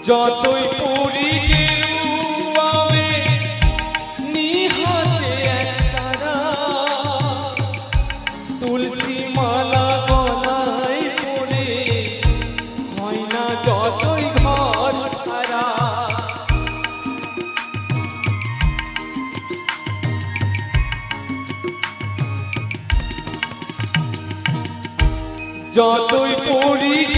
যতই পড়ি গেরুয়াবে নিহাতে একতারা তুলসী মালা গলায় পরে হয় না যতই ঘর ছাড়া। যতই পড়ি